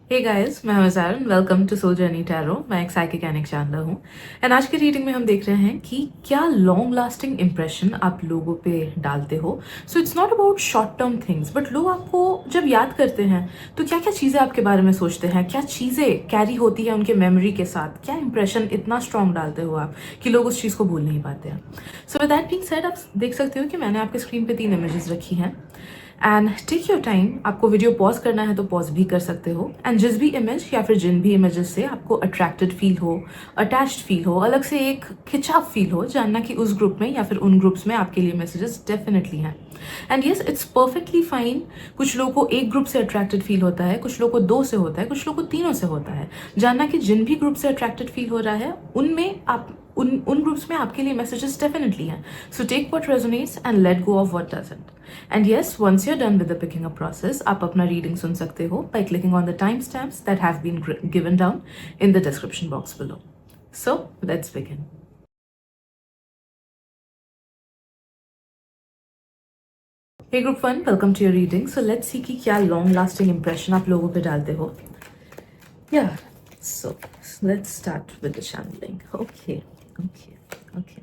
हे guys, मैं हूं Zaran. Welcome to soul journey tarot. मैं एक साइकिक एनिक जानना हूँ एंड आज की रीडिंग में हम देख रहे हैं कि क्या लॉन्ग लास्टिंग इंप्रेशन आप लोगों पे डालते हो। So it's not about short term things, but लोग आपको जब याद करते हैं तो क्या क्या चीज़ें आपके बारे में सोचते हैं, क्या चीज़ें कैरी होती है उनके मेमोरी के साथ, क्या इंप्रेशन इतना स्ट्रॉन्ग डालते हो आप कि लोग उस चीज़ को भूल नहीं पाते हैं। So with that being said, आप देख सकते हो कि मैंने आपके स्क्रीन पे 3 इमेजेस रखी हैं एंड टेक योर टाइम। आपको वीडियो पॉज करना है तो पॉज भी कर सकते हो एंड जिस भी इमेज या फिर जिन भी इमेजेस से आपको अट्रैक्टेड फील हो, अटैच्ड फील हो, अलग से एक खिंचाव फील हो, जानना कि उस ग्रुप में या फिर उन ग्रुप्स में आपके लिए मैसेजेस डेफिनेटली हैं। And yes, it's perfectly fine. कुछ लोगों को एक ग्रुप से अट्रैक्टेड फील होता है, कुछ लोगों को 2 से होता है, कुछ लोगों को 3 से होता है। जानना कि जिन भी ग्रुप से अट्रैक्टेड फील हो रहा है उनमें आप उन ग्रुप्स में आपके लिए मैसेजेस डेफिनेटली हैं। So take what resonates and let go of what doesn't. And yes, once you are done with the picking up process, आप अपना रीडिंग सुन सकते हो by clicking on the time stamps that have been given down in the description box below. So let's begin. Hey group 1, welcome to your reading. So let's see कि क्या long lasting impression आप लोगों पे डालते हो। या so let's start with the channelling. Okay okay okay,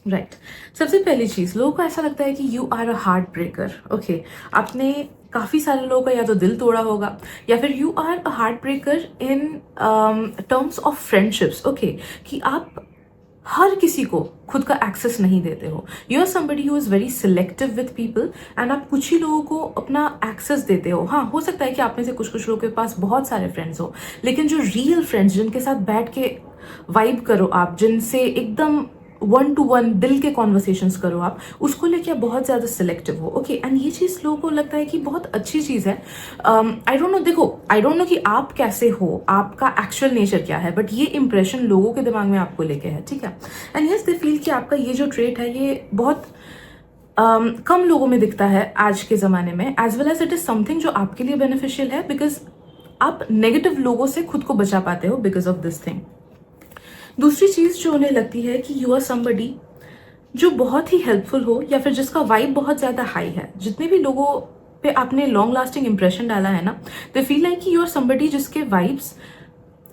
right. सबसे पहली चीज, लोगों को ऐसा लगता है कि you are a heart breaker. Okay, आपने काफी सारे लोगों का या तो दिल तोड़ा होगा या फिर you are a heart breaker in terms of friendships. Okay, कि आप हर किसी को खुद का एक्सेस नहीं देते हो। You are somebody who is very selective with people and आप कुछ ही लोगों को अपना एक्सेस देते हो। हाँ, हो सकता है कि आप में से कुछ कुछ लोगों के पास बहुत सारे फ्रेंड्स हो, लेकिन जो रियल फ्रेंड्स जिनके साथ बैठ के वाइब करो आप, जिनसे एकदम 1 to 1 दिल के कॉन्वर्सेशंस करो आप, उसको लेके आप बहुत ज़्यादा सिलेक्टिव हो। ओके, एंड ये चीज़ लोगों को लगता है कि बहुत अच्छी चीज़ है। आई डोंट नो, देखो, आई डोंट नो कि आप कैसे हो, आपका एक्चुअल नेचर क्या है, बट ये इंप्रेशन लोगों के दिमाग में आपको लेके है, ठीक है। एंड यस, दे फील कि आपका ये जो ट्रेट है ये बहुत कम लोगों में दिखता है आज के ज़माने में, as well as it is something जो आपके लिए बेनिफिशियल है, बिकॉज आप नेगेटिव लोगों से खुद को बचा पाते हो बिकॉज ऑफ दिस थिंग। दूसरी चीज जो उन्हें लगती है कि यू आर समबडी जो बहुत ही हेल्पफुल हो या फिर जिसका वाइब बहुत ज्यादा हाई है। जितने भी लोगों पे आपने लॉन्ग लास्टिंग इंप्रेशन डाला है ना, दे फील लाइक कि यू आर समबडी जिसके वाइब्स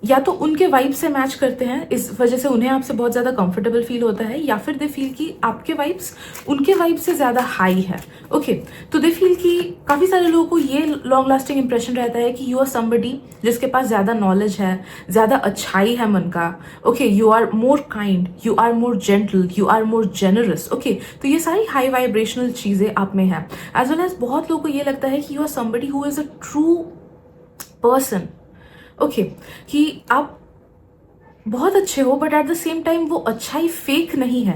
या तो उनके वाइब से मैच करते हैं, इस वजह से उन्हें आपसे बहुत ज़्यादा कंफर्टेबल फील होता है, या फिर दे फील कि आपके वाइब्स उनके वाइब से ज़्यादा हाई है। ओके, तो दे फील कि काफ़ी सारे लोगों को ये लॉन्ग लास्टिंग इंप्रेशन रहता है कि यू आर समबडी जिसके पास ज़्यादा नॉलेज है, ज़्यादा अच्छाई है मन का। Okay, you are more kind, you are more gentle, you are more generous. Okay, तो ये सारी हाई वाइब्रेशनल चीज़ें आप में है। एज वेल एज बहुत लोगों को ये लगता है कि you are somebody who is a true person. Okay, कि आप बहुत अच्छे हो but at the same time वो अच्छाई फेक नहीं है।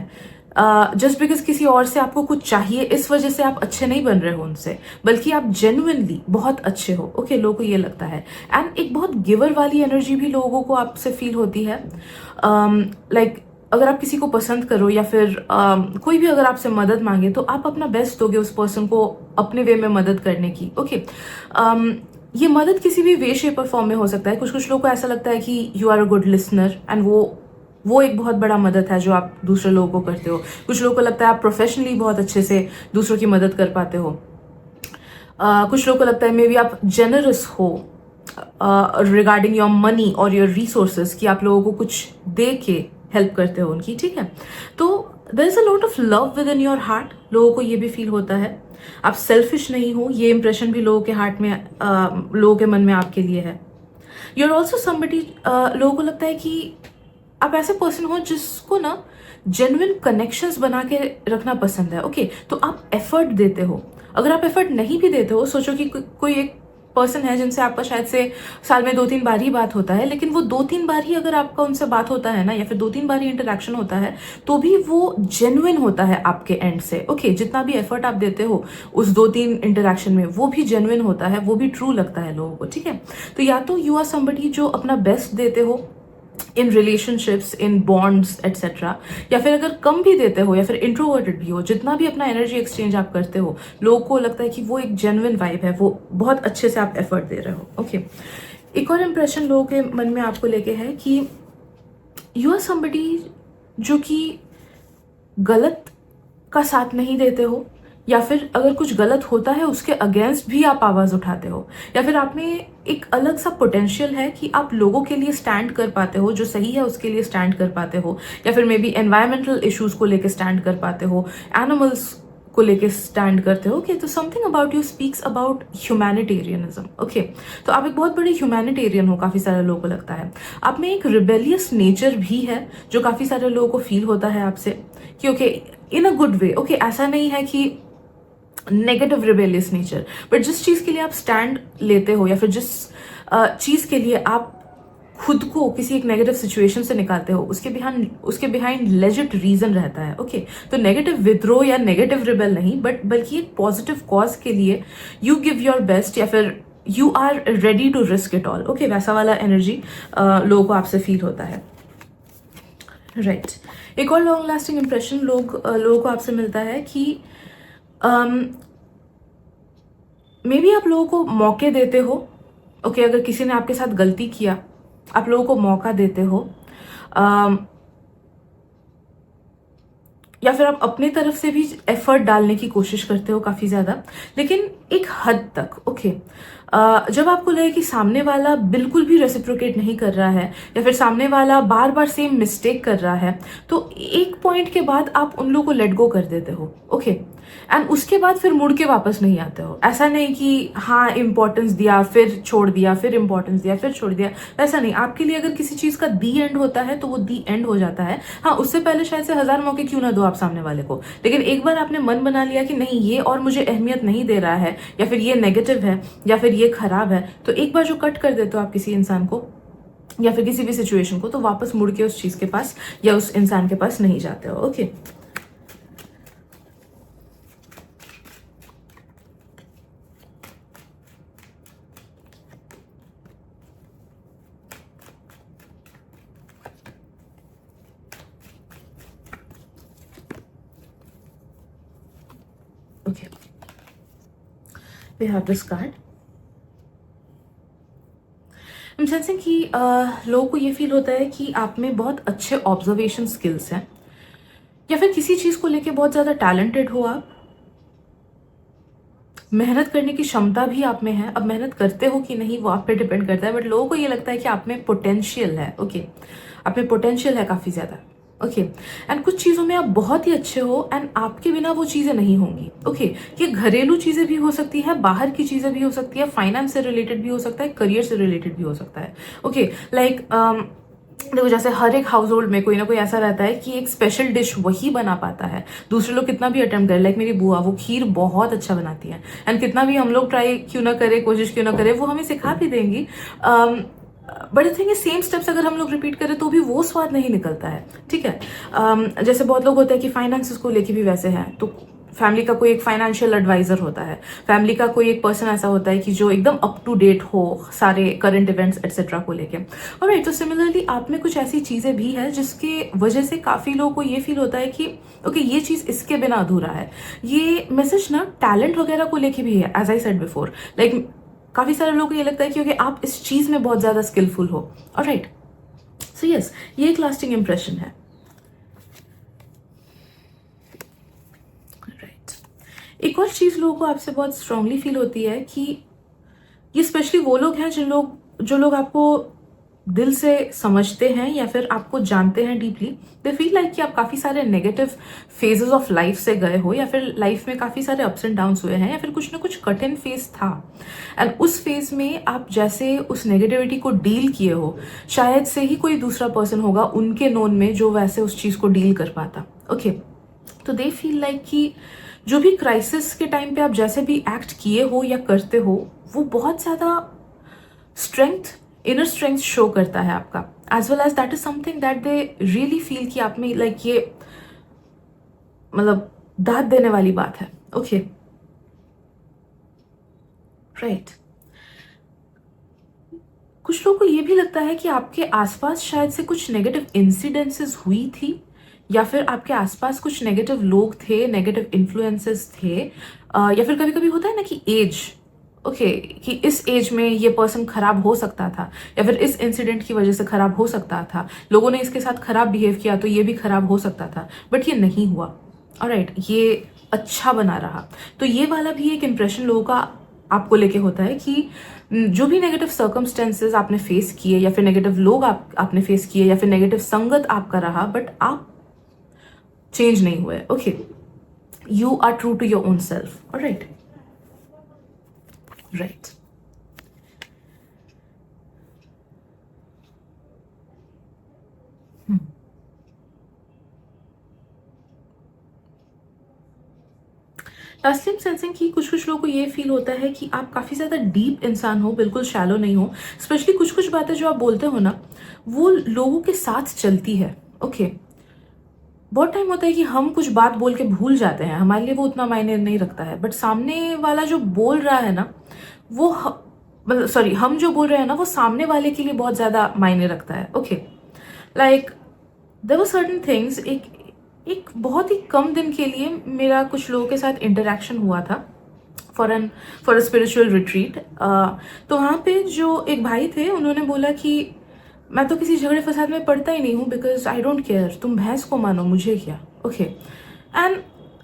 जस्ट बिकॉज किसी और से आपको कुछ चाहिए इस वजह से आप अच्छे नहीं बन रहे हो उनसे, बल्कि आप जेन्युइनली बहुत अच्छे हो। ओके, लोगों को ये लगता है। एंड एक बहुत गिवर वाली एनर्जी भी लोगों को आपसे फील होती है। लाइक अगर आप किसी को पसंद करो या फिर कोई भी अगर आपसे मदद मांगे तो आप अपना बेस्ट दोगे उस पर्सन को अपने वे में मदद करने की। ओके, ये मदद किसी भी वे शेप और फॉर्म में हो सकता है। कुछ कुछ लोगों को ऐसा लगता है कि you are a good listener and वो एक बहुत बड़ा मदद है जो आप दूसरे लोगों को करते हो। कुछ लोगों को लगता है आप प्रोफेशनली बहुत अच्छे से दूसरों की मदद कर पाते हो। कुछ लोगों को लगता है मे बी आप जेनरस हो रिगार्डिंग योर मनी और योर रिसोर्सेज, कि आप लोगों को कुछ दे के हेल्प करते हो उनकी, ठीक है। तो there is a lot of love within your heart. लोगों को ये भी फील होता है आप सेल्फिश नहीं हो, ये इंप्रेशन भी लोगों के हार्ट में, लोगों के मन में आपके लिए है। यू आर ऑल्सो समबडी, लोगों को लगता है कि आप ऐसे पर्सन हो जिसको ना जेन्युइन कनेक्शंस बना के रखना पसंद है। ओके, तो आप एफर्ट देते हो। अगर आप एफर्ट नहीं भी देते हो, सोचो कि कोई एक पर्सन है जिनसे आपका शायद से साल में 2-3 बार ही बात होता है, लेकिन वो 2-3 बार ही अगर आपका उनसे बात होता है ना, या फिर 2-3 बार ही इंटरेक्शन होता है, तो भी वो जेन्युइन होता है आपके एंड से। ओके, जितना भी एफर्ट आप देते हो उस 2-3 इंटरेक्शन में, वो भी जेन्युइन होता है, वो भी ट्रू लगता है लोगों को, ठीक है। तो या तो यू आर समबडी जो अपना बेस्ट देते हो in relationships, in bonds etcetera, या फिर अगर कम भी देते हो या फिर इंट्रोवर्टेड भी हो, जितना भी अपना एनर्जी एक्सचेंज आप करते हो, लोगों को लगता है कि वो एक जेन्युइन वाइब है, वो बहुत अच्छे से आप एफर्ट दे रहे हो। ओके, एक और इंप्रेशन लोगों के मन में आपको लेके है कि यू आर समबडी जो कि गलत का साथ नहीं देते हो, या फिर अगर कुछ गलत होता है उसके अगेंस्ट भी आप आवाज़ उठाते हो, या फिर आप में एक अलग सा पोटेंशियल है कि आप लोगों के लिए स्टैंड कर पाते हो, जो सही है उसके लिए स्टैंड कर पाते हो, या फिर मे बी एनवायरमेंटल इश्यूज को लेकर स्टैंड कर पाते हो, एनिमल्स को लेके स्टैंड करते हो। ओके, तो something about you speaks about humanitarianism. Okay, तो आप एक बहुत बड़े ह्यूमैनिटेरियन हो, काफ़ी सारे लोगों को लगता है। आप में एक रिबेलियस नेचर भी है जो काफ़ी सारे लोगों को फील होता है आपसे कि okay, in a good way. Okay, ऐसा नहीं है कि नेगेटिव रिबेलियस नेचर, बट जिस चीज़ के लिए आप स्टैंड लेते हो या फिर जिस चीज़ के लिए आप खुद को किसी एक नेगेटिव सिचुएशन से निकालते हो, उसके बिहाइंड लेजिट रीजन रहता है। ओके, तो नेगेटिव विद्रोह या नेगेटिव रिबेल नहीं, बट बल्कि एक पॉजिटिव कॉज के लिए यू गिव योर बेस्ट, या फिर you are ready to risk it all. Okay, वैसा वाला एनर्जी लोगों को आपसे फील होता है। राइट, एक और लॉन्ग लास्टिंग इंप्रेशन लोगों को आपसे मिलता है कि मे बी आप लोगों को मौके देते हो। ओके, अगर किसी ने आपके साथ गलती किया, आप लोगों को मौका देते हो, या फिर आप अपनी तरफ से भी एफर्ट डालने की कोशिश करते हो काफ़ी ज़्यादा, लेकिन एक हद तक। ओके, जब आपको लगे कि सामने वाला बिल्कुल भी रेसिप्रोकेट नहीं कर रहा है, या फिर सामने वाला बार बार सेम मिस्टेक कर रहा है, तो एक पॉइंट के बाद आप उन लोगों को लेट गो कर देते हो। ओके, एंड उसके बाद फिर मुड़ के वापस नहीं आते हो। ऐसा नहीं कि हाँ इंपॉर्टेंस दिया फिर छोड़ दिया, फिर इंपॉर्टेंस दिया फिर छोड़ दिया, ऐसा नहीं। आपके लिए अगर किसी चीज़ का दी एंड होता है तो वो दी एंड हो जाता है। हाँ, उससे पहले शायद से 1000 मौके क्यों ना दो आप सामने वाले को, लेकिन एक बार आपने मन बना लिया कि नहीं ये और मुझे अहमियत नहीं दे रहा है, या फिर ये नेगेटिव है, या फिर ये खराब है, तो एक बार जो कट कर देते हो आप किसी इंसान को या फिर किसी भी सिचुएशन को, तो वापस मुड़ के उस चीज़ के पास या उस इंसान के पास नहीं जाते हो। Okay, okay, we have this card. I'm sensing कि लोगों को ये फील होता है कि आप में बहुत अच्छे ऑब्जर्वेशन स्किल्स हैं, या फिर किसी चीज़ को लेके बहुत ज़्यादा टैलेंटेड हो आप। मेहनत करने की क्षमता भी आप में है। अब मेहनत करते हो कि नहीं वो आप पे डिपेंड करता है, बट लोगों को ये लगता है कि आप में पोटेंशियल है। ओके, आप में पोटेंशियल है काफ़ी ज़्यादा। ओके, एंड कुछ चीज़ों में आप बहुत ही अच्छे हो, एंड आपके बिना वो चीज़ें नहीं होंगी। ओके, ये घरेलू चीज़ें भी हो सकती है, बाहर की चीज़ें भी हो सकती है, फाइनेंस से रिलेटेड भी हो सकता है, करियर से रिलेटेड भी हो सकता है। ओके, लाइक देखो, जैसे हर एक हाउस होल्ड में कोई ना कोई ऐसा रहता है कि एक स्पेशल डिश वही बना पाता है, दूसरे लोग कितना भी अटेम्प्ट करें। लाइक मेरी बुआ, वो खीर बहुत अच्छा बनाती है, एंड कितना भी हम लोग ट्राई क्यों ना करें, कोशिश क्यों ना करें, वो हमें सिखा भी देंगी। But I think same steps अगर हम लोग रिपीट करें तो भी वो स्वाद नहीं निकलता है। ठीक है, जैसे बहुत लोग होते हैं कि फाइनेंसेस को लेके भी वैसे हैं, तो फैमिली का कोई एक फाइनेंशियल एडवाइजर होता है, फैमिली का कोई एक पर्सन ऐसा होता है कि जो एकदम अप टू डेट हो सारे करंट इवेंट्स एक्सेट्रा को लेके। ऑलराइट, तो सिमिलरली आप में कुछ ऐसी चीज़ें भी है जिसके वजह से काफ़ी लोगों को ये फील होता है कि ओके, ये चीज़ इसके बिना अधूरा है। ये मैसेज ना टैलेंट वगैरह को लेके भी है, as I said before. Like काफ़ी सारे लोगों को ये लगता है कि ओके, आप इस चीज़ में बहुत ज़्यादा स्किलफुल हो। ऑलराइट, सो यस, ये एक लास्टिंग इंप्रेशन है। एक और चीज़ लोगों को आपसे बहुत स्ट्रांगली फील होती है कि ये स्पेशली वो लोग हैं जो लोग आपको दिल से समझते हैं या फिर आपको जानते हैं डीपली। दे फील लाइक कि आप काफ़ी सारे नेगेटिव फेजेस ऑफ लाइफ से गए हो, या फिर लाइफ में काफ़ी सारे अप्स एंड डाउन्स हुए हैं, या फिर कुछ ना कुछ कठिन फेज था, एंड उस फेज में आप जैसे उस नेगेटिविटी को डील किए हो, शायद से ही कोई दूसरा पर्सन होगा उनके नोन में जो वैसे उस चीज़ को डील कर पाता। ओके, तो दे फील लाइक कि जो भी क्राइसिस के टाइम पे आप जैसे भी एक्ट किए हो या करते हो, वो बहुत ज़्यादा स्ट्रेंथ, इनर स्ट्रेंथ शो करता है आपका, as well as that is something that they really feel कि आप में लाइक ये मतलब दाद देने वाली बात है। ओके, राइट, कुछ लोगों को ये भी लगता है कि आपके आसपास शायद से कुछ नेगेटिव इंसिडेंसेस हुई थी, या फिर आपके आसपास कुछ नेगेटिव लोग थे, नेगेटिव इन्फ्लुएंसेस थे, या फिर कभी कभी होता है ना कि एज, ओके, कि इस एज में ये पर्सन खराब हो सकता था, या फिर इस इंसिडेंट की वजह से खराब हो सकता था, लोगों ने इसके साथ खराब बिहेव किया तो ये भी खराब हो सकता था, बट ये नहीं हुआ। ऑलराइट, ये अच्छा बना रहा। तो ये वाला भी एक इम्प्रेशन लोगों का आपको लेके होता है कि जो भी नेगेटिव सर्कमस्टेंसेस आपने फेस किए या फिर नेगेटिव लोग आपने फेस किए या फिर नेगेटिव संगत आपका रहा, बट आप चेंज नहीं हुए। Okay, you are true to your own self. Alright, right. Lastly sensing की कुछ कुछ लोगों को ये फील होता है कि आप काफ़ी ज़्यादा डीप इंसान हो, बिल्कुल शैलो नहीं हो। स्पेशली कुछ कुछ बातें जो आप बोलते हो ना, वो लोगों के साथ चलती है। ओके, बहुत टाइम होता है कि हम कुछ बात बोल के भूल जाते हैं, हमारे लिए वो उतना मायने नहीं रखता है, बट सामने वाला जो बोल रहा है ना, वो मतलब सॉरी, हम जो बोल रहे हैं ना, वो सामने वाले के लिए बहुत ज़्यादा मायने रखता है। Okay, like there were certain things. एक बहुत ही कम दिन के लिए मेरा कुछ लोगों के साथ इंटरेक्शन हुआ था फॉर अ स्पिरिचुअल रिट्रीट। तो वहाँ पे जो एक भाई थे, उन्होंने बोला कि मैं तो किसी झगड़े फसाद में पड़ता ही नहीं हूँ, बिकॉज आई डोंट केयर, तुम भैंस को मानो, मुझे क्या। ओके, एंड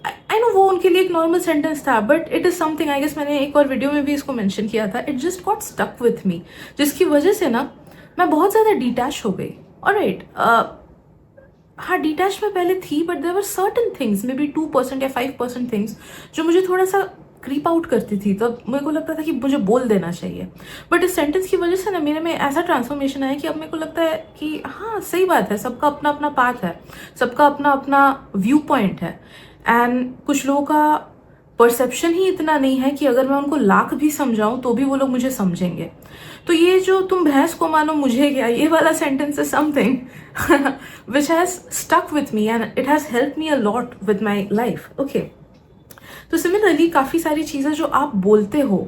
आई नो वो उनके लिए एक नॉर्मल सेंटेंस था, but it is something, I guess मैंने एक और वीडियो में भी इसको मेंशन किया था, it just got stuck with me, जिसकी वजह से ना मैं बहुत ज़्यादा डिटैच हो गई। ऑलराइट, हाँ, डिटैच में पहले थी, but there were certain things, maybe 2% या 5% थिंग्स जो मुझे थोड़ा सा क्रीप आउट करती थी। तब मेरे को लगता था कि मुझे बोल देना चाहिए, बट इस सेंटेंस की वजह से ना मेरे में ऐसा ट्रांसफॉर्मेशन आया कि अब मेरे को लगता है कि हाँ, सही बात है, सबका अपना अपना पाथ है, सबका अपना अपना व्यू पॉइंट है, एंड कुछ लोगों का परसेप्शन ही इतना नहीं है कि अगर मैं उनको लाख भी समझाऊं तो भी वो लोग मुझे समझेंगे। तो ये जो तुम भैंस को मानो मुझे क्या, ये वाला sentence is something which has stuck with me and it has help me a lot with my life. Okay, तो सिमिलरली काफ़ी सारी चीज़ें जो आप बोलते हो,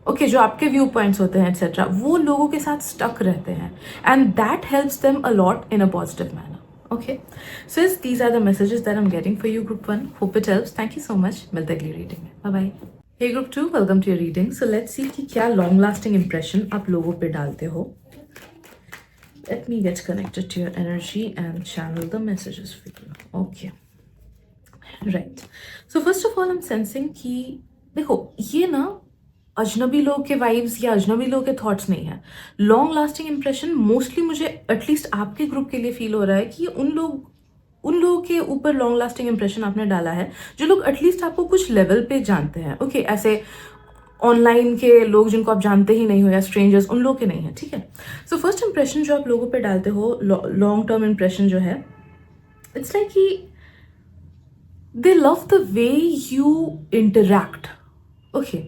ओके, जो आपके व्यू पॉइंट्स होते हैं एक्सेट्रा, वो लोगों के साथ स्टक रहते हैं, and that helps them a lot in a positive manner. Okay, so these are the messages that I'm getting for you, Group 1. Hope it helps. Thank you so much. मिलते हैं अगली reading में। Bye bye. Hey Group 2, welcome to your reading. So let's see कि क्या long lasting impression आप लोगों पे डालते हो। Let me get connected to your energy and channel the messages for you. Okay. Right. So first of all, I'm sensing कि देखो, ये ना अजनबी लोग के वाइब्स या अजनबी लोग के थॉट्स नहीं है। लॉन्ग लास्टिंग इंप्रेशन मोस्टली मुझे एटलीस्ट आपके ग्रुप के लिए फील हो रहा है कि उन लोगों के ऊपर लॉन्ग लास्टिंग इंप्रेशन आपने डाला है जो लोग एटलीस्ट आपको कुछ लेवल पे जानते हैं। ओके, ऐसे ऑनलाइन के लोग जिनको आप जानते ही नहीं हो या स्ट्रेंजर्स, उन लोग के नहीं है। ठीक है, सो फर्स्ट इंप्रेशन जो आप लोगों पे डालते हो, लॉन्ग टर्म इंप्रेशन जो है, इट्स लाइक कि दे love the way you interact. Okay,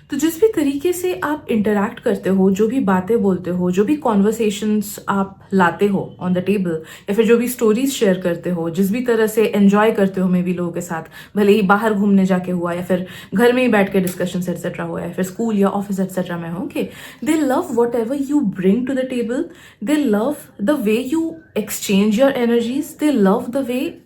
तो जिस भी तरीके से आप इंटरैक्ट करते हो, जो भी बातें बोलते हो, जो भी कॉन्वर्सेशंस आप लाते हो ऑन द टेबल, या फिर जो भी स्टोरीज शेयर करते हो, जिस भी तरह से एंजॉय करते हो मे बी लोगों के साथ, भले ही बाहर घूमने जाके हुआ या फिर घर में ही बैठ के डिस्कशन एक्सेट्रा हुआ या फिर स्कूल या ऑफिस एक्सेट्रा में हो। Okay, they love whatever you bring to the table, they love the way you exchange your energies, they love the way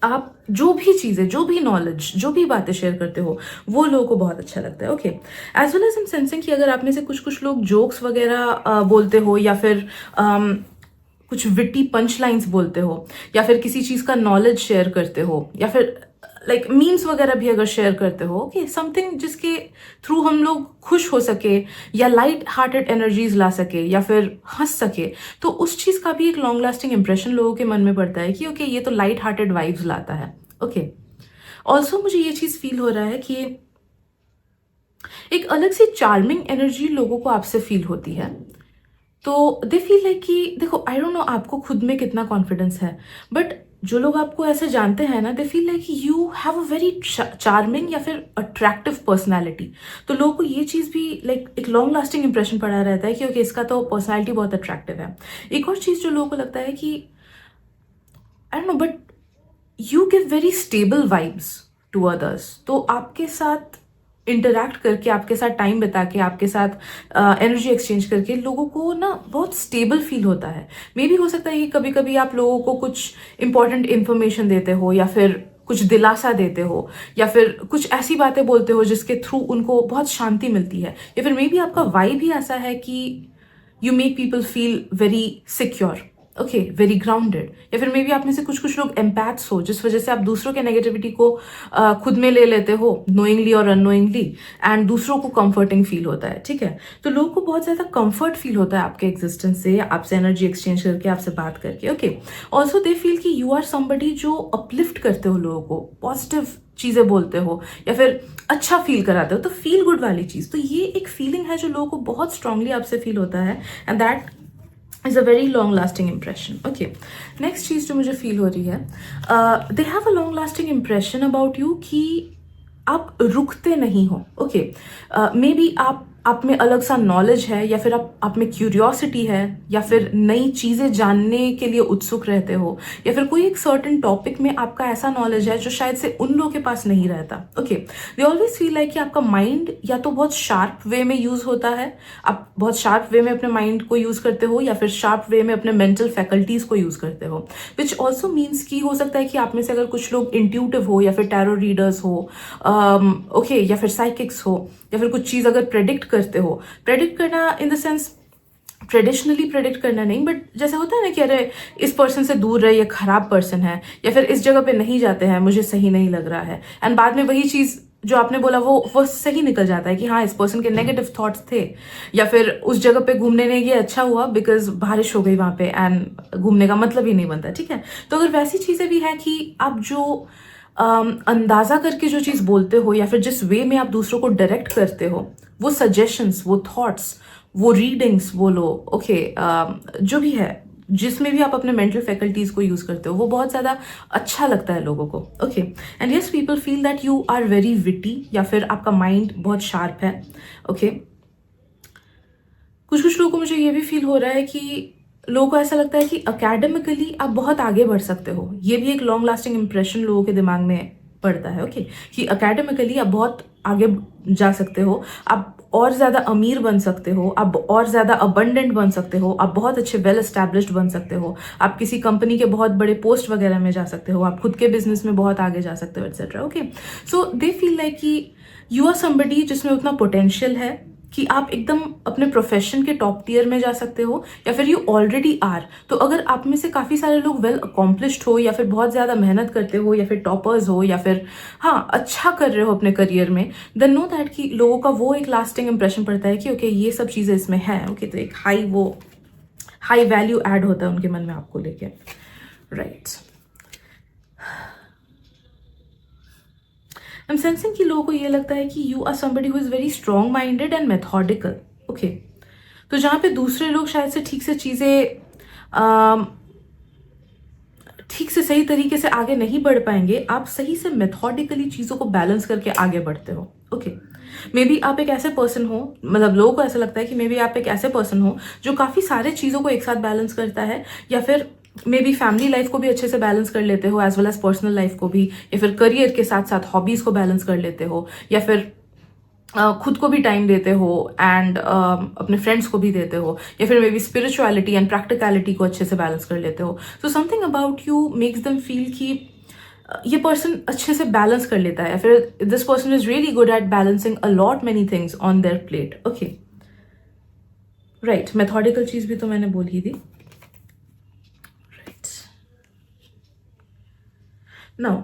आप जो भी चीज़ें, जो भी नॉलेज, जो भी बातें शेयर करते हो, वो लोगों को बहुत अच्छा लगता है। Okay, as well as am sensing कि अगर आप में से कुछ लोग जोक्स वगैरह बोलते हो या फिर कुछ विट्टी पंच लाइन्स बोलते हो या फिर किसी चीज़ का नॉलेज शेयर करते हो या फिर लाइक मीम्स वगैरह भी अगर शेयर करते हो, ओके, समथिंग जिसके थ्रू हम लोग खुश हो सके या लाइट हार्टेड एनर्जीज ला सके या फिर हंस सके, तो उस चीज़ का भी एक लॉन्ग लास्टिंग इंप्रेशन लोगों के मन में पड़ता है कि ओके, ये तो लाइट हार्टेड वाइब्स लाता है। ओके, ऑल्सो मुझे ये चीज़ फील हो रहा है कि एक अलग सी चार्मिंग एनर्जी लोगों को आपसे फील होती है। तो दे फील लाइक कि देखो, आई डोंट नो आपको खुद में कितना कॉन्फिडेंस है, बट जो लोग आपको ऐसे जानते हैं ना, they feel like you have a very charming या फिर अट्रैक्टिव पर्सनैलिटी। तो लोगों को ये चीज़ भी लाइक एक लॉन्ग लास्टिंग इंप्रेशन पड़ा रहता है कि ओके, इसका तो पर्सनैलिटी बहुत अट्रैक्टिव है। एक और चीज़ जो लोगों को लगता है कि I don't know, but you give very stable vibes to others. तो आपके साथ इंटरैक्ट करके, आपके साथ टाइम बिता के, आपके साथ एनर्जी एक्सचेंज करके लोगों को ना बहुत स्टेबल फील होता है। मे भी हो सकता है कि कभी कभी आप लोगों को कुछ इंपॉर्टेंट इन्फॉर्मेशन देते हो या फिर कुछ दिलासा देते हो या फिर कुछ ऐसी बातें बोलते हो जिसके थ्रू उनको बहुत शांति मिलती है, या फिर मे बी आपका वाइब ही ऐसा है कि you make people feel very secure. Okay, very grounded. या फिर मे बी आप में से कुछ कुछ लोग एम्पैथ्स हो, जिस वजह से आप दूसरों के नेगेटिविटी को खुद में ले लेते हो, नोइंगली और अननोइंगली, एंड दूसरों को कंफर्टिंग फील होता है, ठीक है। तो लोगों को बहुत ज्यादा कंफर्ट फील होता है आपके एग्जिस्टेंस से, या आपसे एनर्जी एक्सचेंज करके, आपसे बात करके। ओके, ऑल्सो दे फील कि यू आर समबडी जो अपलिफ्ट करते हो लोगों को, पॉजिटिव चीजें बोलते हो, या फिर अच्छा फील कराते हो, तो फील गुड वाली चीज। तो ये एक फीलिंग है जो लोगों को बहुत स्ट्रांगली आपसे फील होता है, and that is a very long lasting impression. Okay, next चीज जो मुझे फील हो रही है, they have a long lasting impression about you कि आप रुकते नहीं हो। ओके, मे बी आप में अलग सा नॉलेज है, या फिर आप में क्यूरियोसिटी है, या फिर नई चीजें जानने के लिए उत्सुक रहते हो, या फिर कोई एक सर्टेन टॉपिक में आपका ऐसा नॉलेज है जो शायद से उन लोगों के पास नहीं रहता। Okay, they always feel like कि आपका माइंड या तो बहुत शार्प वे में यूज होता है, आप बहुत शार्प वे में अपने माइंड को यूज करते हो, या फिर शार्प वे में अपने मेंटल फैकल्टीज को यूज करते हो, विच ऑल्सो मीन्स कि हो सकता है कि आप में से अगर कुछ लोग इंट्यूटिव हो, या फिर टैरो रीडर्स हो, ओके, या फिर साइकिक्स हो, या फिर कुछ चीज अगर प्रेडिक्ट करते हो। प्रेडिक्ट करना in the sense traditionally predict करना नहीं, बट जैसे होता है ना कि अरे इस पर्सन से दूर रहे, ये खराब पर्सन है, या फिर इस जगह पे नहीं जाते हैं, मुझे सही नहीं लग रहा है, एंड बाद में वही चीज जो आपने बोला वो सही निकल जाता है कि हाँ, इस पर्सन के नेगेटिव थॉट्स थे, या फिर उस जगह पे घूमने नहीं गए, अच्छा हुआ बिकॉज बारिश हो गई वहां पे, एंड घूमने का मतलब ही नहीं बनता, ठीक है। तो अगर वैसी चीजें भी है कि आप जो अंदाजा करके जो चीज बोलते हो, या फिर जिस वे में आप दूसरों को डायरेक्ट करते हो, वो सजेशंस, वो थॉट्स, वो रीडिंग्स बोलो, ओके, जो भी है, जिसमें भी आप अपने मेंटल फैकल्टीज को यूज करते हो, वो बहुत ज्यादा अच्छा लगता है लोगों को। Okay, and yes, people feel that you are very witty, या फिर आपका माइंड बहुत शार्प है। ओके, कुछ कुछ लोगों को मुझे ये भी फील हो रहा है कि लोगों को ऐसा लगता है कि अकेडमिकली आप बहुत आगे बढ़ सकते हो। ये भी एक लॉन्ग लास्टिंग इंप्रेशन लोगों के दिमाग में पड़ता है। ओके, कि अकेडमिकली आप बहुत आगे जा सकते हो, आप और ज्यादा अमीर बन सकते हो, आप और ज्यादा अबंडेंट बन सकते हो, आप बहुत अच्छे वेल एस्टैब्लिश्ड बन सकते हो, आप किसी कंपनी के बहुत बड़े पोस्ट वगैरह में जा सकते हो, आप खुद के बिजनेस में बहुत आगे जा सकते हो, etcetera. Okay, so they feel like कि यू आर समबडी जिसमें उतना पोटेंशियल है कि आप एकदम अपने प्रोफेशन के टॉप टियर में जा सकते हो, या फिर यू ऑलरेडी आर। तो अगर आप में से काफी सारे लोग वेल अकॉम्प्लिश्ड हो, या फिर बहुत ज्यादा मेहनत करते हो, या फिर टॉपर्स हो, या फिर हाँ अच्छा कर रहे हो अपने करियर में, देन नो दैट कि लोगों का वो एक लास्टिंग इंप्रेशन पड़ता है कि ओके, ये सब चीजें इसमें है। ओके, तो एक हाई वैल्यू ऐड होता है उनके मन में आपको लेके, राइट। आई एम सेंसिंग कि लोगों को ये लगता है कि you are somebody who is very strong minded and methodical. Okay, तो जहां पे दूसरे लोग शायद से ठीक से चीजें ठीक से सही तरीके से आगे नहीं बढ़ पाएंगे, आप सही से मेथोडिकली चीजों को बैलेंस करके आगे बढ़ते हो। ओके, मे बी आप एक ऐसे पर्सन हो, मतलब लोगों को ऐसा लगता है कि मे बी आप एक ऐसे पर्सन हो जो काफी सारे चीजों को एक साथ बैलेंस करता है, या फिर मे बी फैमिली लाइफ को भी अच्छे से बैलेंस कर लेते हो, as well as personal life को भी, या फिर करियर के साथ साथ हॉबीज को बैलेंस कर लेते हो, या फिर खुद को भी टाइम देते हो, एंड अपने फ्रेंड्स को भी देते हो, या फिर may be spirituality and practicality को अच्छे से बैलेंस कर लेते हो। सो something about you makes them feel कि ये पर्सन अच्छे से बैलेंस कर लेता है, फिर this person is really good at balancing a lot many things on their plate. Okay, right, methodical चीज भी तो मैंने बोल ही दी। नाउ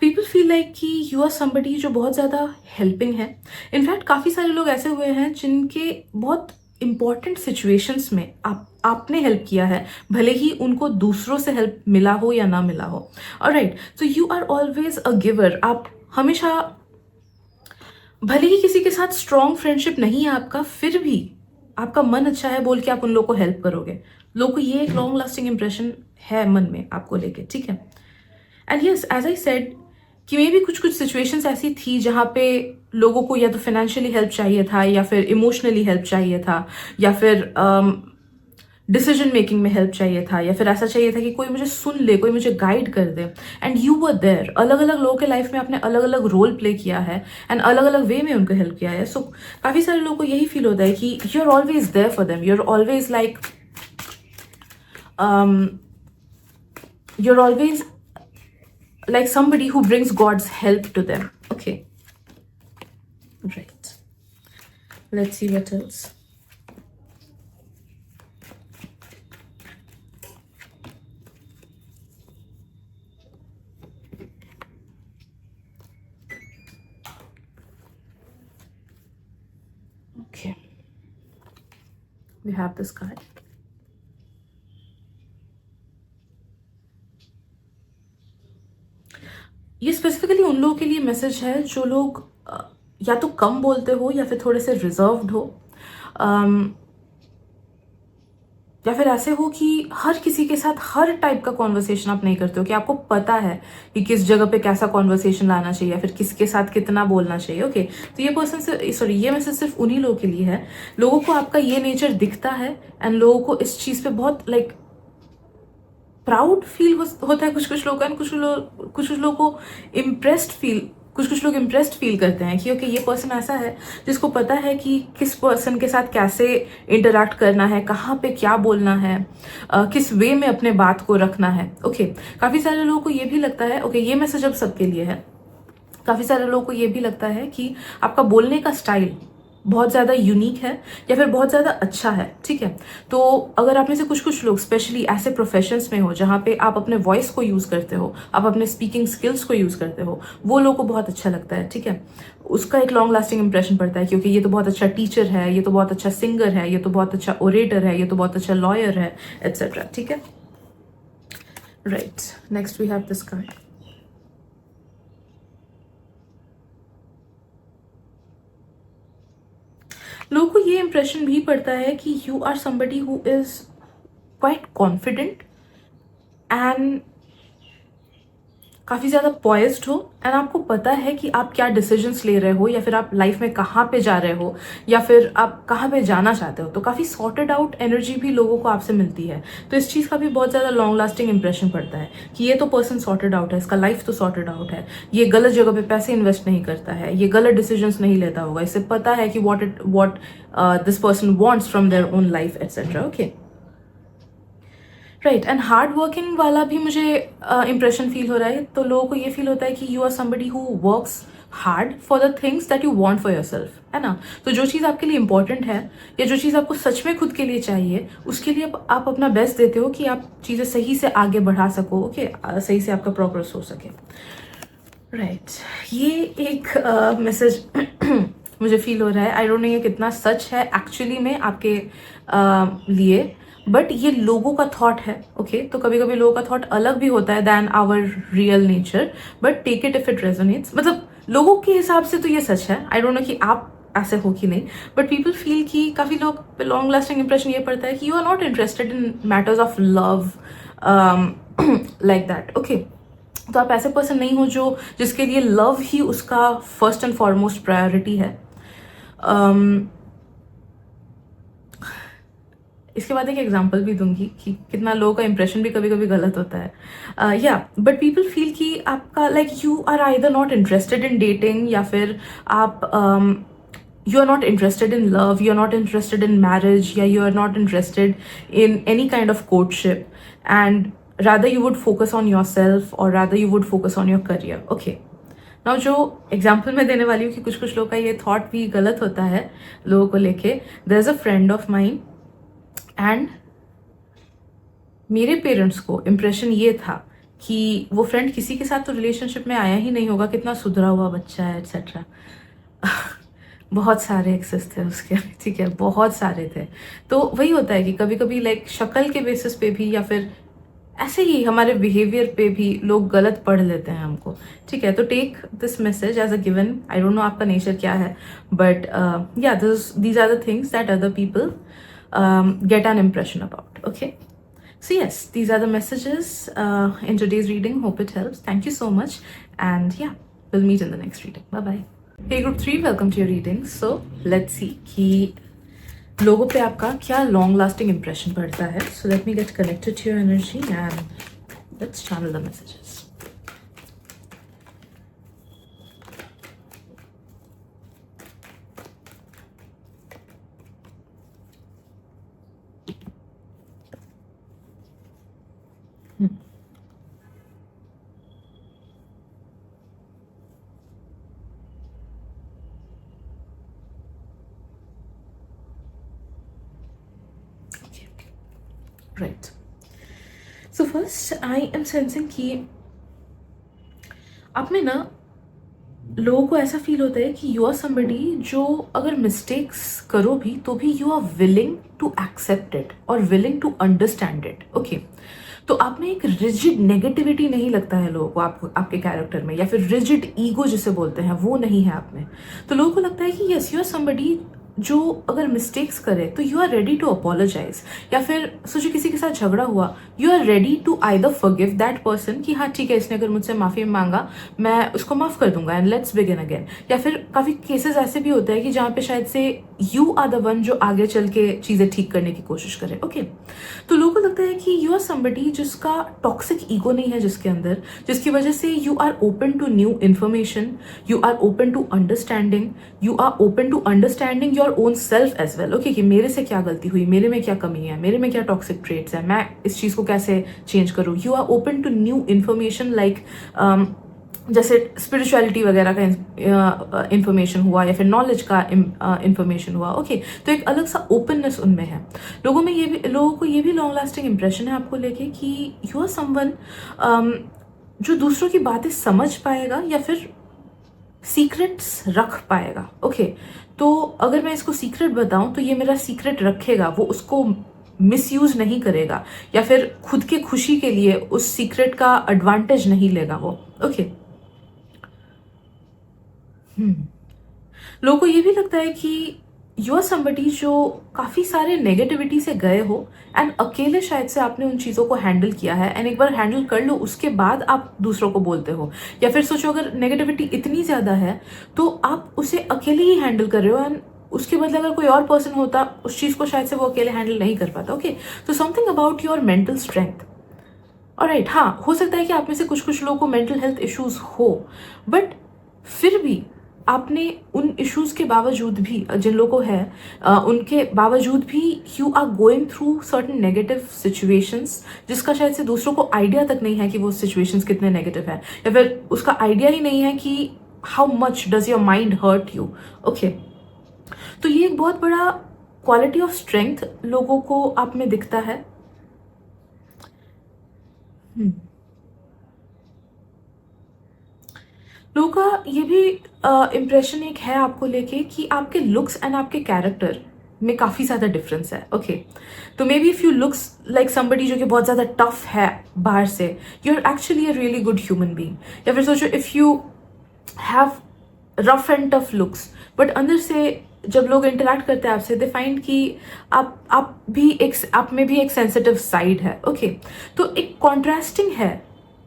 पीपल फील लाइक कि यू आर समबडी जो बहुत ज़्यादा हेल्पिंग है। इनफैक्ट काफ़ी सारे लोग ऐसे हुए हैं जिनके बहुत इंपॉर्टेंट सिचुएशंस में आपने हेल्प किया है, भले ही उनको दूसरों से हेल्प मिला हो या ना मिला हो। Alright, so you are always a giver. आप हमेशा, भले ही किसी के साथ स्ट्रॉन्ग फ्रेंडशिप नहीं है आपका, फिर भी आपका मन अच्छा है बोल के आप उन लोगों को हेल्प करोगे। लोगों को ये एक लॉन्ग लास्टिंग इंप्रेशन है मन में आपको लेके, ठीक है। And yes, as I said कि मे भी कुछ कुछ सिचुएशंस ऐसी थी जहाँ पे लोगों को या तो फाइनेंशियली हेल्प चाहिए था, या फिर इमोशनली हेल्प चाहिए था, या फिर डिसीजन मेकिंग में हेल्प चाहिए था, या फिर ऐसा चाहिए था कि कोई मुझे सुन ले, कोई मुझे गाइड कर दे, एंड यू वर देयर। अलग अलग लोगों के लाइफ में आपने अलग अलग रोल प्ले किया है, एंड अलग अलग वे में उनको हेल्प किया है। सो काफी सारे लोगों को यही फील होता है कि you are always there for them, you are always like you're always like somebody who brings God's help to them. Okay, right, let's see what else. we have this card. ये specifically उन लोगों के लिए message है जो लोग या तो कम बोलते हो या फिर थोड़े से रिजर्व्ड हो, या फिर ऐसे हो कि हर किसी के साथ हर टाइप का कॉन्वर्सेशन आप नहीं करते हो, कि आपको पता है कि किस जगह पे कैसा कॉन्वर्सेशन लाना चाहिए या फिर किसके साथ कितना बोलना चाहिए। ओके, तो ये पर्सन से सॉरी ये मैसेज सिर्फ उन्हीं लोगों के लिए है। लोगों को आपका ये नेचर दिखता है एंड लोगों को इस चीज पे बहुत लाइक प्राउड फील होता है कुछ कुछ लोगों का, कुछ लोगों को कुछ लोग इम्प्रेस्ड फील करते हैं कि ओके ये पर्सन ऐसा है जिसको पता है कि किस पर्सन के साथ कैसे इंटरैक्ट करना है, कहाँ पे क्या बोलना है, किस वे में अपने बात को रखना है। ओके, काफी सारे लोगों को ये भी लगता है, ओके ये मैसेज अब सबके लिए है, काफी सारे लोगों को ये भी लगता है कि आपका बोलने का स्टाइल बहुत ज़्यादा यूनिक है या फिर बहुत ज़्यादा अच्छा है। ठीक है, तो अगर आप में से कुछ लोग स्पेशली ऐसे प्रोफेशंस में हो जहाँ पे आप अपने वॉइस को यूज़ करते हो, आप अपने स्पीकिंग स्किल्स को यूज़ करते हो, वो लोगों को बहुत अच्छा लगता है। ठीक है, उसका एक लॉन्ग लास्टिंग इंप्रेशन पड़ता है, क्योंकि ये तो बहुत अच्छा टीचर है, ये तो बहुत अच्छा सिंगर है, ये तो बहुत अच्छा ओरेटर है, ये तो बहुत अच्छा लॉयर है, एट्सेट्रा। ठीक है, right, next we have this card. लोगों को ये इंप्रेशन भी पड़ता है कि you are somebody who is quite confident and काफ़ी ज़्यादा पॉइज्ड हो, एंड आपको पता है कि आप क्या डिसीजंस ले रहे हो या फिर आप लाइफ में कहाँ पे जा रहे हो या फिर आप कहाँ पे जाना चाहते हो। तो काफ़ी सॉर्टेड आउट एनर्जी भी लोगों को आपसे मिलती है। तो इस चीज़ का भी बहुत ज़्यादा लॉन्ग लास्टिंग इंप्रेशन पड़ता है कि ये तो पर्सन सॉर्टेड आउट है, इसका लाइफ तो सॉर्टेड आउट है, ये गलत जगह पे पैसे इन्वेस्ट नहीं करता है, ये गलत डिसीजंस नहीं लेता होगा, इसे पता है कि what this person wants from their own life, etcetera. Okay, right, and hard working वाला भी मुझे इंप्रेशन फील हो रहा है। तो लोगों को ये फील होता है कि you are somebody who works hard for the things that you want for yourself, है ना। तो जो चीज़ आपके लिए इंपॉर्टेंट है या जो चीज़ आपको सच में खुद के लिए चाहिए, उसके लिए आप अपना बेस्ट देते हो कि आप चीज़ें सही से आगे बढ़ा सको। ओके, सही से आपका प्रोग्रेस हो सके। राइट, ये एक मैसेज मुझे फील हो रहा है। आई डोंट नो ये कितना सच है एक्चुअली में आपके लिए, बट ये लोगों का थॉट है। ओके, तो कभी कभी लोगों का थॉट अलग भी होता है than our real nature, but take it if it resonates. मतलब लोगों के हिसाब से तो ये सच है। आई डोंट नो कि आप ऐसे हो कि नहीं, बट पीपल फील कि काफ़ी लोग पे लॉन्ग लास्टिंग इंप्रेशन ये पड़ता है कि you are not interested in matters of love like that. Okay, तो आप ऐसे पर्सन नहीं हो जिसके लिए लव ही उसका फर्स्ट एंड फॉरमोस्ट प्रायोरिटी है। इसके बाद एक एग्जांपल भी दूंगी कि कितना लोगों का इंप्रेशन भी कभी कभी गलत होता है। या बट पीपल फील कि आपका like you are either not interested in dating, या फिर आप you are not interested in love, you are not interested in marriage, या you are not interested in any kind of courtship, and rather you would focus on yourself, or rather you would focus on your career. Okay, now जो example मैं देने वाली हूँ कि कुछ लोगों का ये थॉट भी गलत होता है लोगों को लेके। There is a friend of mine and मेरे पेरेंट्स को इम्प्रेशन ये था कि वो फ्रेंड किसी के साथ तो रिलेशनशिप में आया ही नहीं होगा, कितना सुधरा हुआ बच्चा है, एट्सेट्रा। बहुत सारे एक्सेस थे उसके, ठीक है, बहुत सारे थे। तो वही होता है कि कभी कभी लाइक शक्ल के बेसिस पे भी या फिर ऐसे ही हमारे बिहेवियर पे भी लोग गलत पढ़ लेते हैं हमको। ठीक है, तो take this message as a given. I don't know आपका नेचर क्या है, बट या these are the things that other people get an impression about. Okay, so yes, these are the messages in today's reading. Hope it helps. Thank you so much, and yeah, we'll meet in the next reading. Bye bye. Hey group 3, welcome to your reading. So let's see कि लोगों पे आपका क्या long lasting impression पड़ता है. So let me get connected to your energy and let's channel the messages. Right. So first I am sensing कि आप में ना लोगों को ऐसा फील होता है कि यू आर समबडी जो अगर मिस्टेक्स करो भी तो भी you are willing to accept it और willing to understand it. Okay, तो आप में एक रिजिड नेगेटिविटी नहीं लगता है लोगों को आपके कैरेक्टर में, या फिर रिजिड ईगो जिसे बोलते हैं वो नहीं है आप में। तो लोगों को लगता है कि यस यू आर समबडी जो अगर मिस्टेक्स करे तो you are ready to apologise, या फिर सोचो किसी के साथ झगड़ा हुआ, you are ready to either forgive that person कि हाँ ठीक है इसने अगर मुझसे माफी मांगा मैं उसको माफ कर दूंगा एंड लेट्स बिगिन अगेन। या फिर काफी केसेस ऐसे भी होते हैं कि जहाँ पे शायद से यू आर द वन जो आगे चल के चीजें ठीक करने की कोशिश करे। ओके, तो लोगों को लगता है कि यू आर समबडी जिसका टॉक्सिक ईगो नहीं है जिसके अंदर, जिसकी वजह से you are open to new information, you are open to understanding, you are open to understanding your own self as well. Okay, कि मेरे से क्या गलती हुई, मेरे में क्या कमी है, मेरे में क्या टॉक्सिक ट्रेट्स है, मैं इस चीज को कैसे चेंज करूँ। You are open to new information like जैसे स्पिरिचुअलिटी वगैरह का इंफॉर्मेशन हुआ या फिर नॉलेज का इंफॉर्मेशन हुआ। ओके, तो एक अलग सा ओपननेस उनमें है। लोगों को ये भी लॉन्ग लास्टिंग इंप्रेशन है आपको लेके कि यू आर समवन जो दूसरों की बातें समझ पाएगा या फिर सीक्रेट्स रख पाएगा। ओके, तो अगर मैं इसको सीक्रेट बताऊं तो ये मेरा सीक्रेट रखेगा, वो उसको मिसयूज नहीं करेगा या फिर खुद के खुशी के लिए उस सीक्रेट का एडवांटेज नहीं लेगा वो। ओके, लोगों को ये भी लगता है कि यू आर समबडी जो काफी सारे नेगेटिविटी से गए हो एंड अकेले शायद से आपने उन चीजों को हैंडल किया है एंड एक बार हैंडल कर लो उसके बाद आप दूसरों को बोलते हो। या फिर सोचो अगर नेगेटिविटी इतनी ज्यादा है तो आप उसे अकेले ही हैंडल कर रहे हो एंड उसके बदले अगर कोई और पर्सन होता उस चीज को शायद से वो अकेले हैंडल नहीं कर पाता। ओके, तो something about your mental strength. Alright, हाँ हो सकता है कि आप में से कुछ कुछ लोगों को मेंटल हेल्थ इश्यूज हो, बट फिर भी आपने उन इश्यूज के बावजूद भी जिन लोगों को है उनके बावजूद भी you are going through certain negative situations जिसका शायद से दूसरों को आइडिया तक नहीं है कि वो सिचुएशंस कितने नेगेटिव है, या फिर उसका आइडिया ही नहीं है कि how much does your mind hurt you. Okay, तो ये एक बहुत बड़ा क्वालिटी ऑफ स्ट्रेंथ लोगों को आप में दिखता है। लोगों का ये भी इम्प्रेशन एक है आपको लेके कि आपके लुक्स एंड आपके कैरेक्टर में काफी ज्यादा डिफरेंस है। ओके, तो maybe if you looks like somebody जो कि बहुत ज्यादा टफ है बाहर से, you are actually a really good human being. या फिर सोचो if you have rough and tough looks but अंदर से जब लोग इंटरेक्ट करते हैं आपसे दे फाइंड कि आप में भी एक सेंसिटिव साइड है। ओके, तो एक कॉन्ट्रास्टिंग है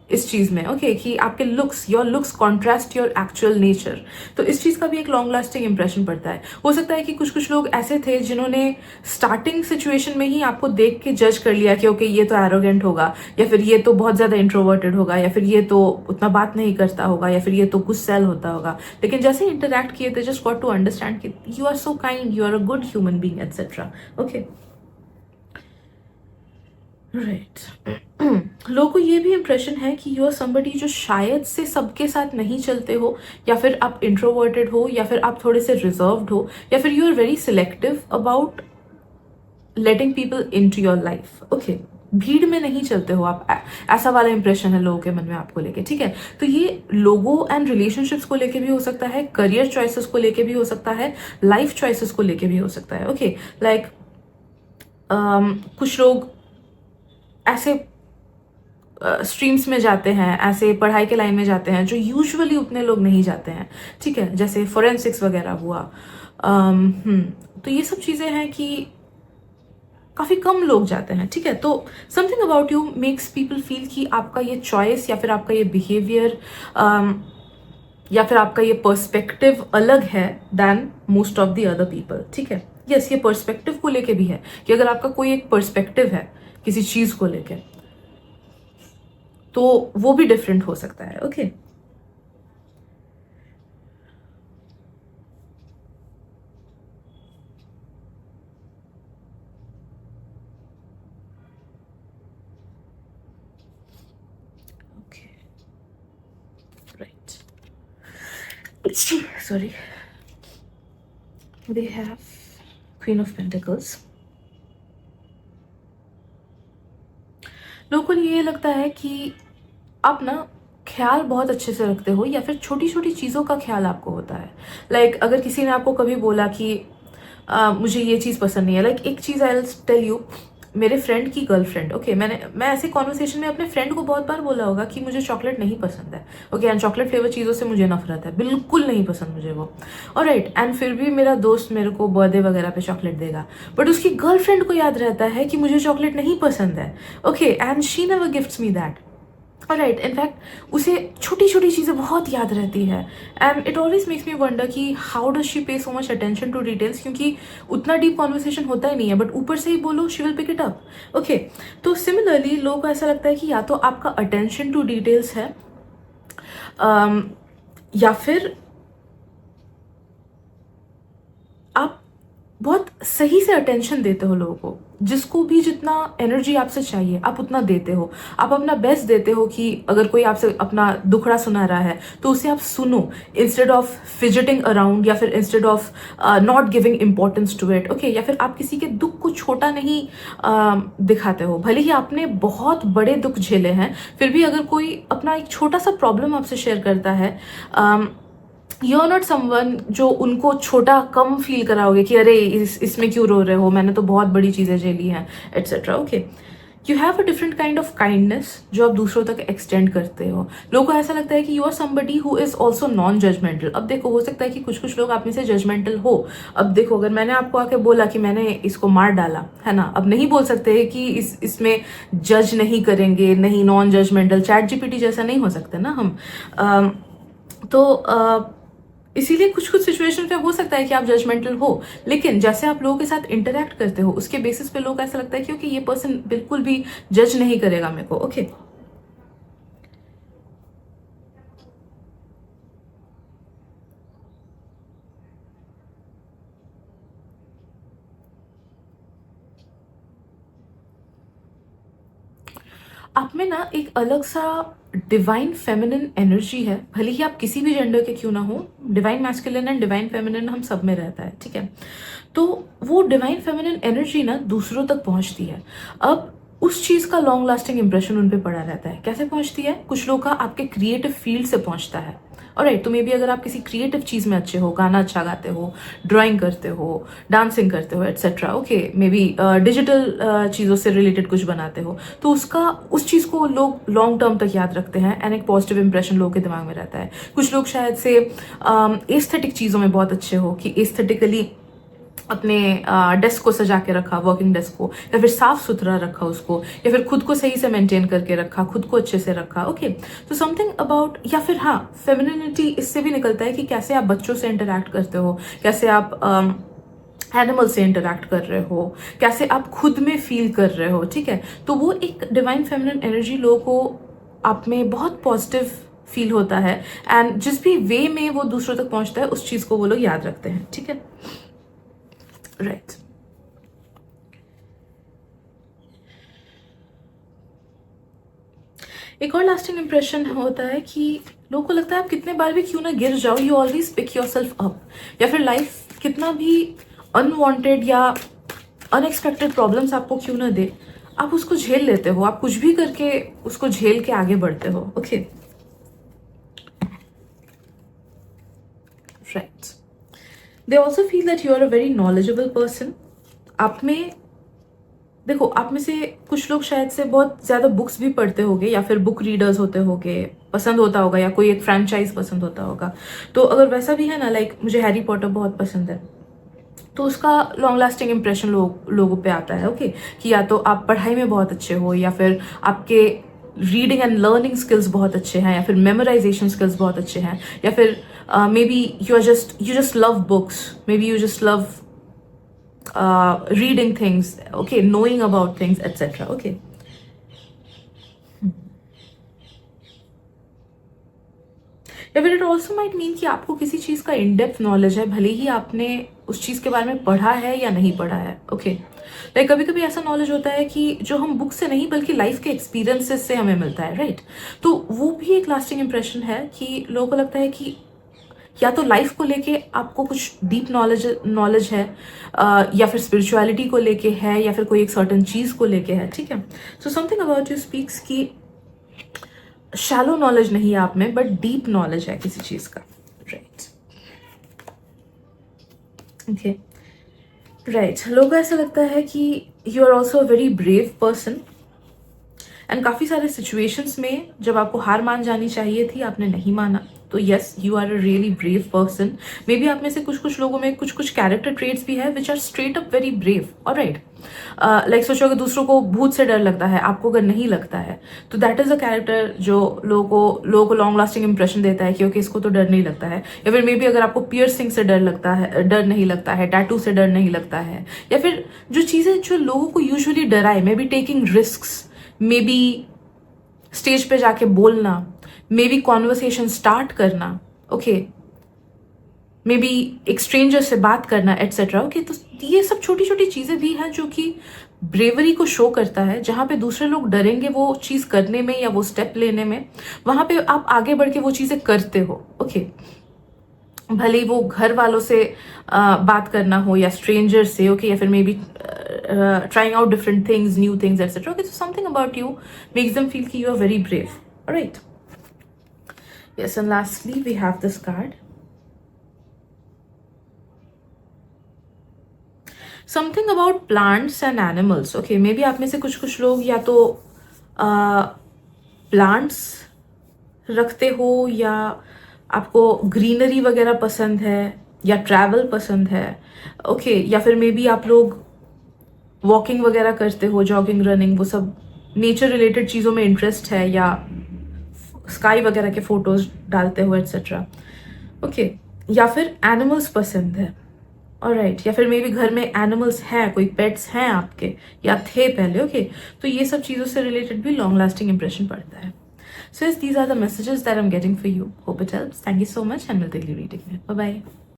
इस चीज में। ओके, कि आपके your looks contrast your actual nature, तो इस चीज का भी एक लॉन्ग लास्टिंग इंप्रेशन पड़ता है। हो सकता है कि कुछ कुछ लोग ऐसे थे जिन्होंने स्टार्टिंग सिचुएशन में ही आपको देख के जज कर लिया कि ओके ये तो एरोगेंट होगा, या फिर ये तो बहुत ज्यादा इंट्रोवर्टेड होगा, या फिर ये तो उतना बात नहीं करता होगा, या फिर ये तो गुस्सैल होता होगा। लेकिन जैसे इंटरेक्ट किए थे जस्ट गॉट टू अंडरस्टैंड कि you are so kind, you are a good human being etcetera. Okay, right. लोगों को ये भी इंप्रेशन है कि यू आर समबडी जो शायद से सबके साथ नहीं चलते हो, या फिर आप इंट्रोवर्टेड हो, या फिर आप थोड़े से रिजर्व्ड हो, या फिर you are very selective about letting people into your life. Okay, भीड़ में नहीं चलते हो आप, ऐसा वाला इंप्रेशन है लोगों के मन में आपको लेके। ठीक है, तो ये लोगों एंड रिलेशनशिप्स को लेके भी हो सकता है, करियर चॉइसेस को लेके भी हो सकता है, लाइफ चॉइसेस को लेके भी हो सकता है। ओके, लाइक कुछ लोग ऐसे स्ट्रीम्स में जाते हैं, ऐसे पढ़ाई के लाइन में जाते हैं जो यूजुअली उतने लोग नहीं जाते हैं। ठीक है, जैसे फोरेंसिक्स वगैरह हुआ। तो ये सब चीजें हैं कि काफी कम लोग जाते हैं। ठीक है, तो something about you makes people feel कि आपका ये चॉइस या फिर आपका ये बिहेवियर या फिर आपका ये पर्सपेक्टिव अलग है than most of the other people. ठीक है, यस, ये पर्सपेक्टिव को लेके भी है कि अगर आपका कोई एक पर्सपेक्टिव है किसी चीज को लेके तो वो भी डिफरेंट हो सकता है। Okay, okay, right. Sorry, they have Queen of Pentacles। लोगों को ये लगता है कि आप ना ख्याल बहुत अच्छे से रखते हो या फिर छोटी छोटी चीज़ों का ख्याल आपको होता है। लाइक अगर किसी ने आपको कभी बोला कि मुझे ये चीज़ पसंद नहीं है, लाइक एक चीज़ आई विल टेल यू, मेरे फ्रेंड की गर्लफ्रेंड, ओके, मैं ऐसे कॉन्वर्सेशन में अपने फ्रेंड को बहुत बार बोला होगा कि मुझे चॉकलेट नहीं पसंद है, ओके, एंड चॉकलेट फ्लेवर चीज़ों से मुझे नफरत है, बिल्कुल नहीं पसंद मुझे वो, और राइट, एंड फिर भी मेरा दोस्त मेरे को बर्थडे वगैरह पे चॉकलेट देगा, बट उसकी गर्लफ्रेंड को याद रहता है कि मुझे चॉकलेट नहीं पसंद है, okay, and she never gifts me that, right, in fact उसे छोटी छोटी चीज़ें बहुत याद रहती है, and it always makes me wonder कि how does she pay so much attention to details, क्योंकि उतना डीप कॉन्वर्सेशन होता ही नहीं है, बट ऊपर से ही बोलो she will pick it up, okay. तो सिमिलरली लोगों को ऐसा लगता है कि या तो आपका अटेंशन टू डिटेल्स है, या फिर आप बहुत सही से अटेंशन देते हो लोगों को, जिसको भी जितना एनर्जी आपसे चाहिए आप उतना देते हो, आप अपना बेस्ट देते हो कि अगर कोई आपसे अपना दुखड़ा सुना रहा है तो उसे आप सुनो, इंस्टेड ऑफ फिजिटिंग अराउंड, या फिर instead of not giving importance to it, okay, या फिर आप किसी के दुख को छोटा नहीं दिखाते हो, भले ही आपने बहुत बड़े दुख झेले हैं, फिर भी अगर कोई अपना एक छोटा सा प्रॉब्लम आपसे शेयर करता है, यू आर नॉट समवन जो उनको छोटा कम फील कराओगे कि अरे इसमें क्यों रो रहे हो, मैंने तो बहुत बड़ी चीज़ें झेली हैं, etcetera, okay. You have a different kind of kindness जो आप दूसरों तक एक्सटेंड करते हो। लोगों को ऐसा लगता है कि you are somebody who is also non judgmental. अब देखो, हो सकता है कि कुछ कुछ लोग आप में से जजमेंटल हो। अब देखो, अगर मैंने आपको आके बोला कि मैंने इसको मार डाला है ना, अब नहीं बोल सकते कि इसमें जज नहीं करेंगे, नहीं, नॉन जजमेंटल, चैट जीपीटी जैसा नहीं हो सकते ना हम। इसीलिए कुछ कुछ सिचुएशन पे हो सकता है कि आप जजमेंटल हो, लेकिन जैसे आप लोगों के साथ इंटरेक्ट करते हो उसके बेसिस पे लोगों को ऐसा लगता है क्योंकि ये पर्सन बिल्कुल भी जज नहीं करेगा मेरे को, ओके। आप में ना एक अलग सा डिवाइन फेमिनिन एनर्जी है, भले ही आप किसी भी जेंडर के क्यों ना हो, divine masculine and divine feminine हम सब में रहता है, ठीक है। तो वो डिवाइन फेमिनिन एनर्जी ना दूसरों तक पहुंचती है। अब उस चीज का लॉन्ग लास्टिंग इंप्रेशन उन पे पड़ा रहता है। कैसे पहुंचती है? कुछ लोग का आपके क्रिएटिव फील्ड से पहुंचता है, ऑलराइट। तो मे बी अगर आप किसी क्रिएटिव चीज में अच्छे हो, गाना अच्छा गाते हो, ड्राइंग करते हो, डांसिंग करते हो, etcetera, okay, may be digital चीजों से रिलेटेड कुछ बनाते हो, तो उस चीज को लोग लॉन्ग टर्म तक याद रखते हैं एंड एक पॉजिटिव इंप्रेशन लोगों के दिमाग में रहता है। कुछ लोग शायद से एस्थेटिक चीजों में बहुत अच्छे हो, कि एस्थेटिकली अपने डेस्क को सजा के रखा, वर्किंग डेस्क को, या फिर साफ सुथरा रखा उसको, या फिर खुद को सही से मेंटेन करके रखा, खुद को अच्छे से रखा, ओके। तो समथिंग अबाउट, या फिर हाँ, फेमिनिनिटी इससे भी निकलता है कि कैसे आप बच्चों से इंटरेक्ट करते हो, कैसे आप एनिमल से इंटरेक्ट कर रहे हो, कैसे आप खुद में फील कर रहे हो, ठीक है। तो वो एक डिवाइन फेमिनिन एनर्जी लोगों को आप में बहुत पॉजिटिव फील होता है, एंड जिस भी वे में वो दूसरों तक पहुंचता है उस चीज को वो लोग याद रखते हैं, ठीक है, राइट। एक और लास्टिंग इंप्रेशन होता है कि लोगों को लगता है आप कितने बार भी क्यों ना गिर जाओ, you always pick yourself up, या फिर लाइफ कितना भी अनवांटेड या अनएक्सपेक्टेड प्रॉब्लम्स आपको क्यों ना दे, आप उसको झेल लेते हो, आप कुछ भी करके उसको झेल के आगे बढ़ते हो, okay, right. They also feel that you are a very knowledgeable person. आप में देखो, आप में से कुछ लोग शायद से बहुत ज्यादा बुक्स भी पढ़ते होंगे, या फिर बुक रीडर्स होते होंगे, पसंद होता होगा, या कोई एक फ्रेंचाइज पसंद होता होगा। तो अगर वैसा भी है ना, लाइक मुझे हैरी पॉटर बहुत पसंद है, तो उसका लॉन्ग लास्टिंग इंप्रेशन लोगों पे आता है, ओके, कि या तो आप पढ़ाई में बहुत अच्छे हो, या फिर आपके रीडिंग एंड लर्निंग स्किल्स बहुत अच्छे हैं, या फिर मेमोराइजेशन स्किल्स बहुत अच्छे हैं, या फिर may be you just love books, may be you just love reading things, okay, knowing about things, etc. Okay. या फिर इट ऑल्सो माइट मीन कि आपको किसी चीज का इन डेप्थ नॉलेज है, भले ही आपने उस चीज के बारे में पढ़ा है या नहीं पढ़ा है, ओके। लाइक कभी कभी ऐसा नॉलेज होता है कि जो हम बुक से नहीं बल्कि लाइफ के एक्सपीरियंसेस से हमें मिलता है, राइट। तो वो भी एक लास्टिंग इंप्रेशन है कि लोगों को लगता है कि या तो लाइफ को लेके आपको कुछ डीप नॉलेज है, या फिर स्पिरिचुअलिटी को लेके है, या फिर कोई एक सर्टन चीज को लेके है, ठीक है। सो समथिंग अबाउट यू स्पीक्स कि शैलो नॉलेज नहीं है आप में, बट डीप नॉलेज है किसी चीज का, राइट? Okay, right. लोगों को ऐसा लगता है कि you are also a very brave person, and काफ़ी सारे सिचुएशंस में जब आपको हार मान जानी चाहिए थी, आपने नहीं माना। तो yes, you are a really brave person. Maybe आप में से कुछ कुछ लोगों में कुछ कुछ कैरेक्टर ट्रेट्स भी है which are straight up very brave, alright? Like सोचो, अगर दूसरों को भूत से डर लगता है, आपको अगर नहीं लगता है, तो दैट इज अ कैरेक्टर जो लोगों को लॉन्ग लास्टिंग इंप्रेशन देता है कि ओके, इसको तो डर नहीं लगता है। या फिर मे बी अगर आपको पियर्सिंग से डर लगता है, डर नहीं लगता है, टैटू से डर नहीं लगता है, या फिर जो चीज़ें जो लोगों को यूजुअली डराए, may be taking risk, may be stage पे जाके बोलना, मे बी कॉन्वर्सेशन स्टार्ट करना, ओके, मे बी एक स्ट्रेंजर से बात करना, एटसेट्रा। ओके, तो ये सब छोटी छोटी चीजें भी हैं जो कि ब्रेवरी को शो करता है। जहां पे दूसरे लोग डरेंगे वो चीज करने में या वो स्टेप लेने में, वहां पे आप आगे बढ़ के वो चीजें करते हो। ओके, भले ही वो घर वालों से बात करना हो या स्ट्रेंजर से, ओके, या फिर maybe trying out different things, new things, etcetera. Okay, so something about you makes them feel कि you are very brave, alright? Yes, and lastly we have this card, something about plants and animals. Okay, maybe आप में से कुछ कुछ लोग या तो plants रखते हो, या आपको ग्रीनरी वगैरह पसंद है, या ट्रैवल पसंद है, ओके, या फिर मे बी आप लोग वॉकिंग वगैरह करते हो, जॉगिंग, रनिंग, वो सब नेचर रिलेटेड चीज़ों में इंटरेस्ट है, या स्काई वगैरह के फोटोज डालते हो, एटसेट्रा। ओके, या फिर एनिमल्स पसंद है, ऑलराइट, या फिर मे बी घर में एनिमल्स हैं, कोई पेट्स हैं आपके, या थे पहले। ओके, तो ये सब चीज़ों से रिलेटेड भी लॉन्ग लास्टिंग इंप्रेशन पड़ता है। So yes, these are the messages that I'm getting for you. Hope it helps. Thank you so much, and we'll take you reading it. Bye bye.